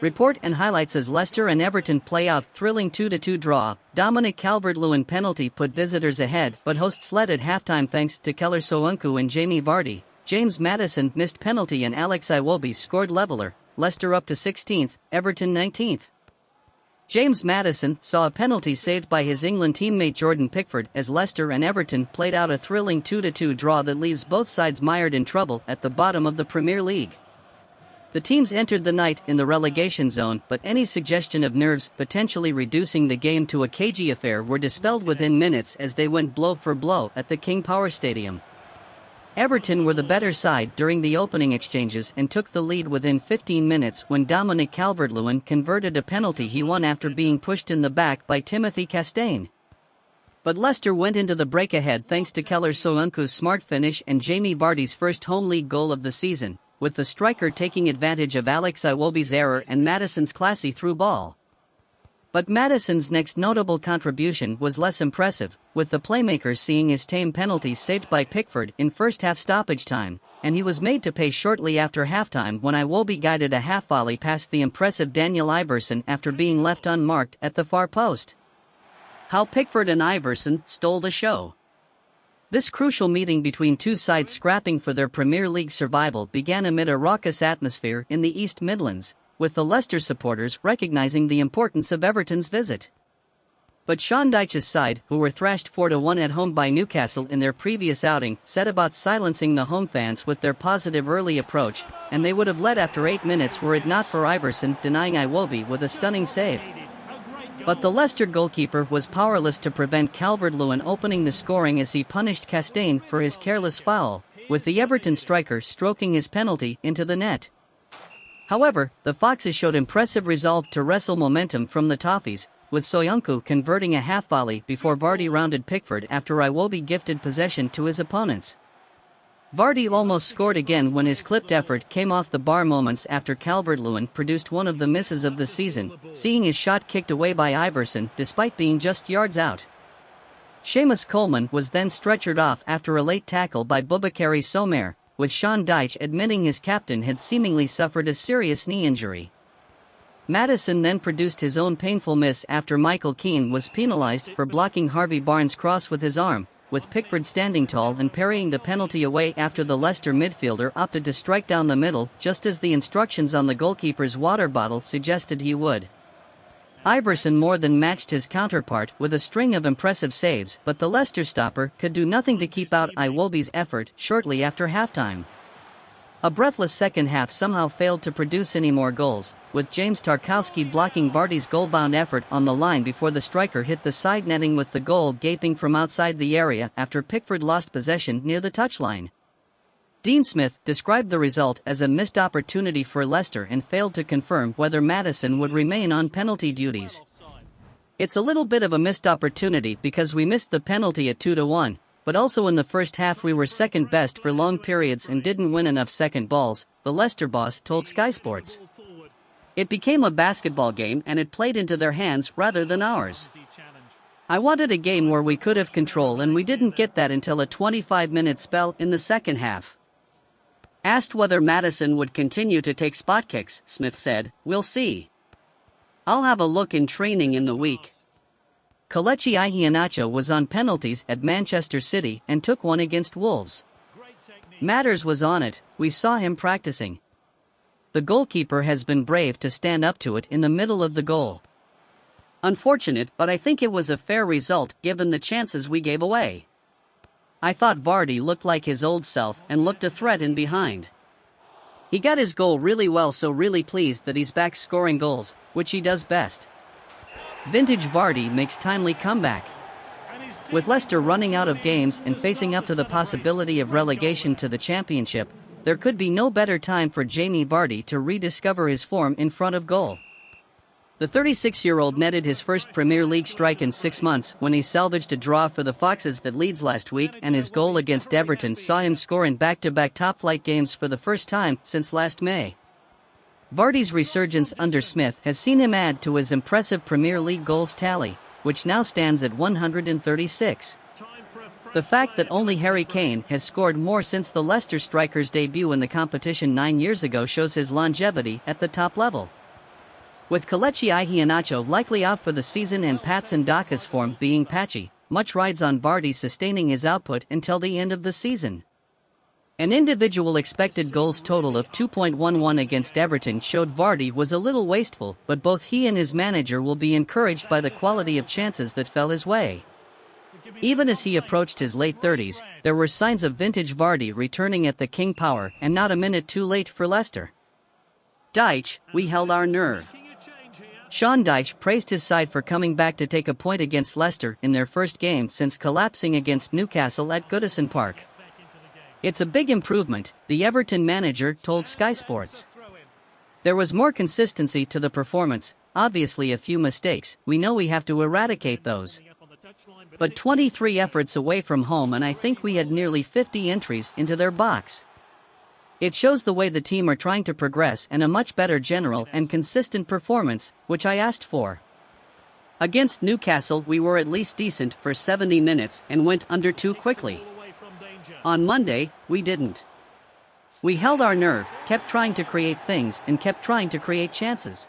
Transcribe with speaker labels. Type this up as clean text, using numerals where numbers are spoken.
Speaker 1: Report and highlights as Leicester and Everton play out thrilling 2-2 draw. Dominic Calvert-Lewin penalty put visitors ahead, but hosts led at halftime thanks to Soyuncu and Jamie Vardy. James Maddison missed penalty and Alex Iwobi scored leveller. Leicester up to 16th, Everton 19th. James Maddison saw a penalty saved by his England teammate Jordan Pickford as Leicester and Everton played out a thrilling 2-2 draw that leaves both sides mired in trouble at the bottom of the Premier League. The teams entered the night in the relegation zone, but any suggestion of nerves potentially reducing the game to a cagey affair were dispelled within minutes as they went blow for blow at the King Power Stadium. Everton were the better side during the opening exchanges and took the lead within 15 minutes when Dominic Calvert-Lewin converted a penalty he won after being pushed in the back by Timothy Castagne. But Leicester went into the break ahead thanks to Soyuncu's smart finish and Jamie Vardy's first home league goal of the season, with the striker taking advantage of Alex Iwobi's error and Maddison's classy through ball. But Maddison's next notable contribution was less impressive, with the playmaker seeing his tame penalty saved by Pickford in first-half stoppage time, and he was made to pay shortly after halftime when Iwobi guided a half-volley past the impressive Daniel Iverson after being left unmarked at the far post. How Pickford and Iverson stole the show. This crucial meeting between two sides scrapping for their Premier League survival began amid a raucous atmosphere in the East Midlands, with the Leicester supporters recognizing the importance of Everton's visit. But Sean Dyche's side, who were thrashed 4-1 at home by Newcastle in their previous outing, set about silencing the home fans with their positive early approach, and they would have led after 8 minutes were it not for Iverson denying Iwobi with a stunning save. But the Leicester goalkeeper was powerless to prevent Calvert-Lewin opening the scoring as he punished Castagne for his careless foul, with the Everton striker stroking his penalty into the net. However, the Foxes showed impressive resolve to wrestle momentum from the Toffees, with Soyuncu converting a half-volley before Vardy rounded Pickford after Iwobi gifted possession to his opponents. Vardy almost scored again when his clipped effort came off the bar moments after Calvert-Lewin produced one of the misses of the season, seeing his shot kicked away by Iverson despite being just yards out. Seamus Coleman was then stretchered off after a late tackle by Boubakary Somer, with Sean Dyche admitting his captain had seemingly suffered a serious knee injury. Maddison then produced his own painful miss after Michael Keane was penalised for blocking Harvey Barnes' cross with his arm, with Pickford standing tall and parrying the penalty away after the Leicester midfielder opted to strike down the middle just as the instructions on the goalkeeper's water bottle suggested he would. Iverson more than matched his counterpart with a string of impressive saves, but the Leicester stopper could do nothing to keep out Iwobi's effort shortly after halftime. A breathless second half somehow failed to produce any more goals, with James Tarkowski blocking Vardy's goal-bound effort on the line before the striker hit the side netting with the goal gaping from outside the area after Pickford lost possession near the touchline. Dean Smith described the result as a missed opportunity for Leicester and failed to confirm whether Maddison would remain on penalty duties. It's a little bit of a missed opportunity because we missed the penalty at 2-1. But also in the first half we were second best for long periods and didn't win enough second balls, the Leicester boss told Sky Sports. It became a basketball game and it played into their hands rather than ours. I wanted a game where we could have control and we didn't get that until a 25-minute spell in the second half. Asked whether Maddison would continue to take spot kicks, Smith said, "We'll see. I'll have a look in training in the week." Kelechi Iheanacho was on penalties at Manchester City and took one against Wolves. Matters was on it, we saw him practicing. The goalkeeper has been brave to stand up to it in the middle of the goal. Unfortunate, but I think it was a fair result given the chances we gave away. I thought Vardy looked like his old self and looked a threat in behind. He got his goal really well, so really pleased that he's back scoring goals, which he does best. Vintage Vardy makes timely comeback. With Leicester running out of games and facing up to the possibility of relegation to the Championship, there could be no better time for Jamie Vardy to rediscover his form in front of goal. The 36-year-old netted his first Premier League strike in 6 months when he salvaged a draw for the Foxes at Leeds last week, and his goal against Everton saw him score in back-to-back top-flight games for the first time since last May. Vardy's resurgence under Smith has seen him add to his impressive Premier League goals tally, which now stands at 136. The fact that only Harry Kane has scored more since the Leicester striker's debut in the competition 9 years ago shows his longevity at the top level. With Kelechi Iheanacho likely out for the season and Patson Daka's form being patchy, much rides on Vardy sustaining his output until the end of the season. An individual expected goals total of 2.11 against Everton showed Vardy was a little wasteful, but both he and his manager will be encouraged by the quality of chances that fell his way. Even as he approached his late 30s, there were signs of vintage Vardy returning at the King Power, and not a minute too late for Leicester. Dyche, we held our nerve. Sean Dyche praised his side for coming back to take a point against Leicester in their first game since collapsing against Newcastle at Goodison Park. It's a big improvement, the Everton manager told Sky Sports. There was more consistency to the performance, obviously a few mistakes, we know we have to eradicate those. But 23 efforts away from home, and I think we had nearly 50 entries into their box. It shows the way the team are trying to progress and a much better general and consistent performance, which I asked for. Against Newcastle we were at least decent for 70 minutes and went under too quickly. On Monday, we didn't. We held our nerve, kept trying to create things and kept trying to create chances.